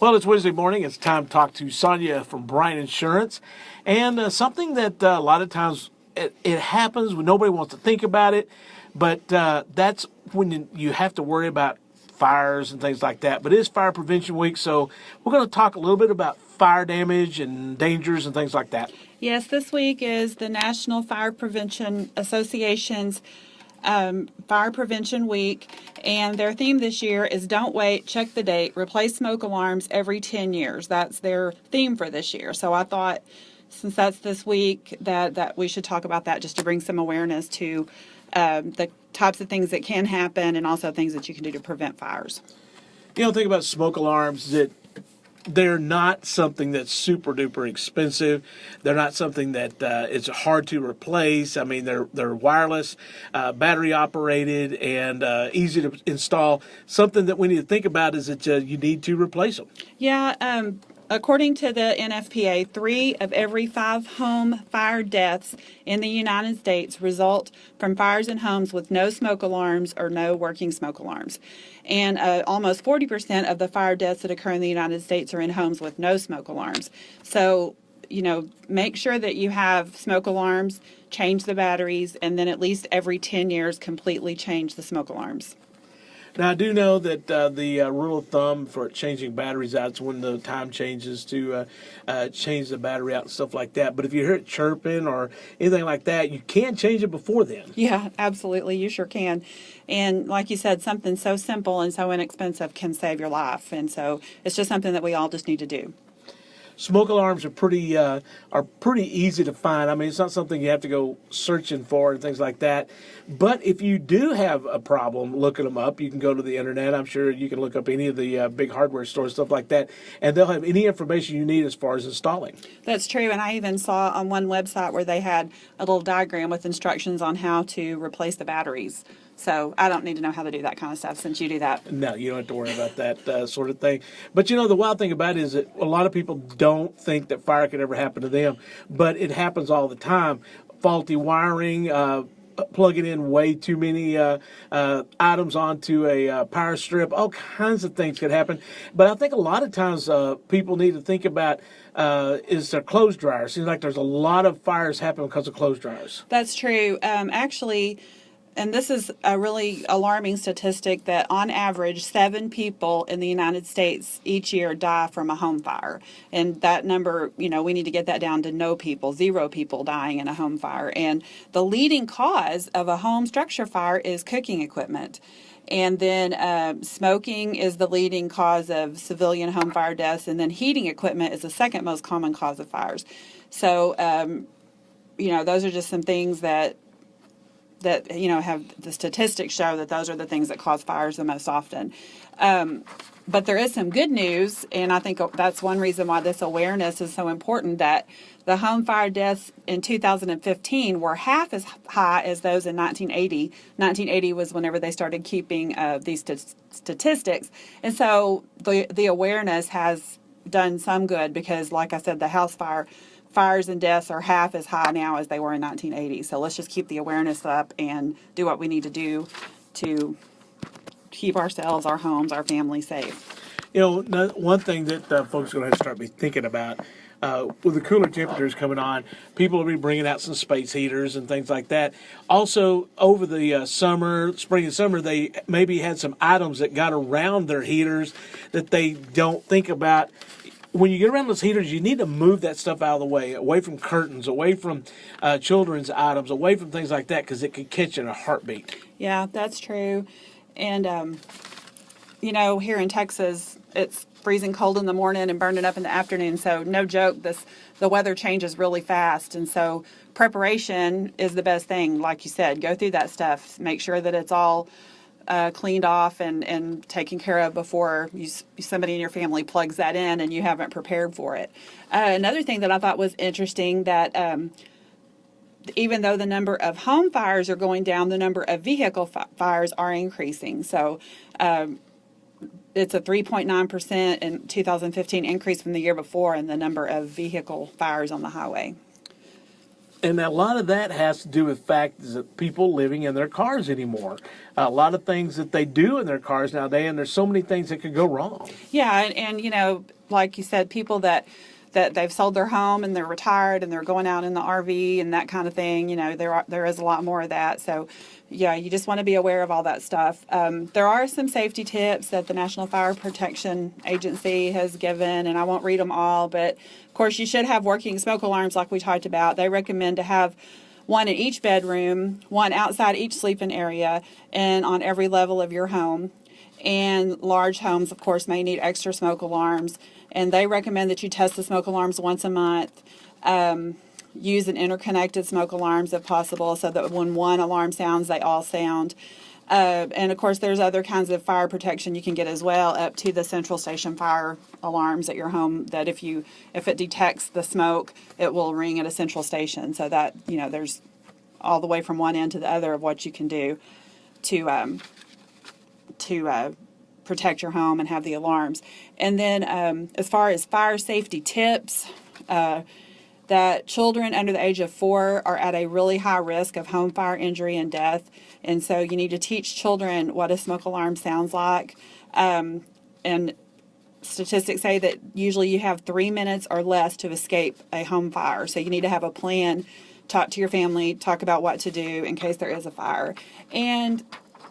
Well, it's Wednesday morning. It's time to talk to Sonia from Bryant Insurance. And something that a lot of times it happens when nobody wants to think about it, but that's when you have to worry about fires and things like that. But it is Fire Prevention Week, so we're going to talk a little bit about fire damage and dangers and things like that. Yes, this week is the National Fire Prevention Association's Fire Prevention Week, and their theme this year is Don't Wait, Check the Date, Replace Smoke Alarms Every 10 Years. That's their theme for this year. So I thought, since that's this week, that we should talk about that just to bring some awareness to the types of things that can happen and also things that you can do to prevent fires. You know, think about smoke alarms that they're not something that's super duper expensive. They're not something that it's hard to replace. I mean, they're wireless, battery operated, and easy to install. Something that we need to think about is that you need to replace them. Yeah, according to the NFPA, 3 of every 5 home fire deaths in the United States result from fires in homes with no smoke alarms or no working smoke alarms. And almost 40% of the fire deaths that occur in the United States are in homes with no smoke alarms. So, make sure that you have smoke alarms, change the batteries, and then at least every 10 years completely change the smoke alarms. Now, I do know that the rule of thumb for changing batteries out is when the time changes to change the battery out and stuff like that. But if you hear it chirping or anything like that, you can change it before then. Yeah, absolutely. You sure can. And like you said, something so simple and so inexpensive can save your life. And so it's just something that we all just need to do. Smoke alarms are pretty easy to find. I mean, it's not something you have to go searching for and things like that. But if you do have a problem looking them up, you can go to the internet. I'm sure you can look up any of the big hardware stores, stuff like that, and they'll have any information you need as far as installing. That's true. And I even saw on one website where they had a little diagram with instructions on how to replace the batteries. So I don't need to know how to do that kind of stuff since you do that. No, you don't have to worry about that sort of thing. But the wild thing about it is that a lot of people don't think that fire could ever happen to them, but it happens all the time. Faulty wiring, plugging in way too many items onto a power strip, all kinds of things could happen. But I think a lot of times people need to think about is their clothes dryer. Seems like there's a lot of fires happen because of clothes dryers. That's true. Actually, and this is a really alarming statistic that on average 7 people in the United States each year die from a home fire. And that number, we need to get that down to no people, 0 people dying in a home fire. And the leading cause of a home structure fire is cooking equipment. And then smoking is the leading cause of civilian home fire deaths. And then heating equipment is the second most common cause of fires. So, those are just some things that have the statistics show that those are the things that cause fires the most often. But there is some good news, and I think that's one reason why this awareness is so important, that the home fire deaths in 2015 were half as high as those in 1980. 1980 was whenever they started keeping these statistics. And so the awareness has done some good because, like I said, the house fires and deaths are half as high now as they were in 1980. So let's just keep the awareness up and do what we need to do to keep ourselves, our homes, our families safe. One thing that folks are going to have to start be thinking about with the cooler temperatures coming on, people will be bringing out some space heaters and things like that. Also, over the spring and summer, they maybe had some items that got around their heaters that they don't think about. When you get around those heaters, you need to move that stuff out of the way, away from curtains, away from children's items, away from things like that, because it could catch in a heartbeat. Yeah, that's true. And, here in Texas, it's freezing cold in the morning and burning up in the afternoon. So no joke, the weather changes really fast. And so preparation is the best thing. Like you said, go through that stuff. Make sure that it's all cleaned off and taken care of before somebody in your family plugs that in and you haven't prepared for it. Another thing that I thought was interesting, that even though the number of home fires are going down, the number of vehicle fires are increasing. So it's a 3.9% in 2015 increase from the year before in the number of vehicle fires on the highway. And a lot of that has to do with the fact that people living in their cars anymore. A lot of things that they do in their cars nowadays, and there's so many things that could go wrong. Yeah, and you know, like you said, people that they've sold their home and they're retired and they're going out in the RV and that kind of thing. You know, there is a lot more of that. So, yeah, you just want to be aware of all that stuff. There are some safety tips that the National Fire Protection Agency has given, and I won't read them all, but of course you should have working smoke alarms like we talked about. They recommend to have one in each bedroom, one outside each sleeping area, and on every level of your home. And large homes, of course, may need extra smoke alarms. And they recommend that you test the smoke alarms once a month. Use an interconnected smoke alarms if possible, so that when one alarm sounds, they all sound. And of course, there's other kinds of fire protection you can get as well, up to the central station fire alarms at your home. That if it detects the smoke, it will ring at a central station. So that, you know, there's all the way from one end to the other of what you can do to protect your home and have the alarms. And then as far as fire safety tips, that children under the age of 4 are at a really high risk of home fire injury and death. And so you need to teach children what a smoke alarm sounds like. And statistics say that usually you have 3 minutes or less to escape a home fire. So you need to have a plan, talk to your family, talk about what to do in case there is a fire. And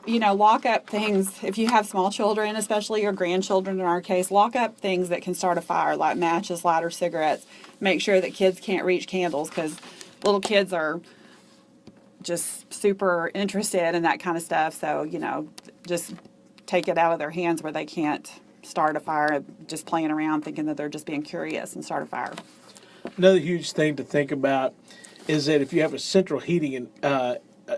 you know, lock up things. If you have small children, especially your grandchildren in our case, lock up things that can start a fire, like matches, lighters, cigarettes. Make sure that kids can't reach candles, because little kids are just super interested in that kind of stuff. So, you know, just take it out of their hands where they can't start a fire just playing around thinking that they're just being curious and start a fire. Another huge thing to think about is that if you have a central heating and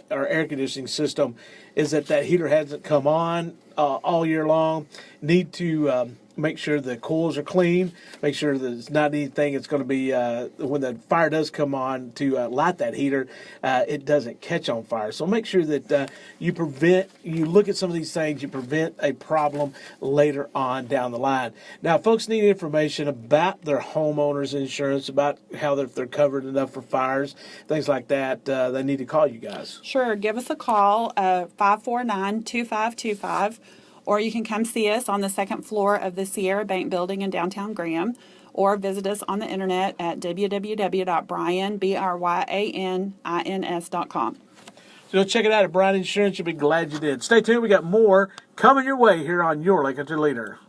or air conditioning system, is that heater hasn't come on all year long. Need to make sure the coils are clean. Make sure that it's not anything that's going to be, when the fire does come on to light that heater, it doesn't catch on fire. So make sure that you look at some of these things, you prevent a problem later on down the line. Now, if folks need information about their homeowners insurance, about how if they're covered enough for fires, things like that, they need to call you guys. Sure, give us a call, 549-2525. Or you can come see us on the second floor of the Sierra Bank Building in downtown Graham, or visit us on the internet at www.bryanins.com. So check it out at Bryan Insurance. You'll be glad you did. Stay tuned. We got more coming your way here on Your Lincoln Leader.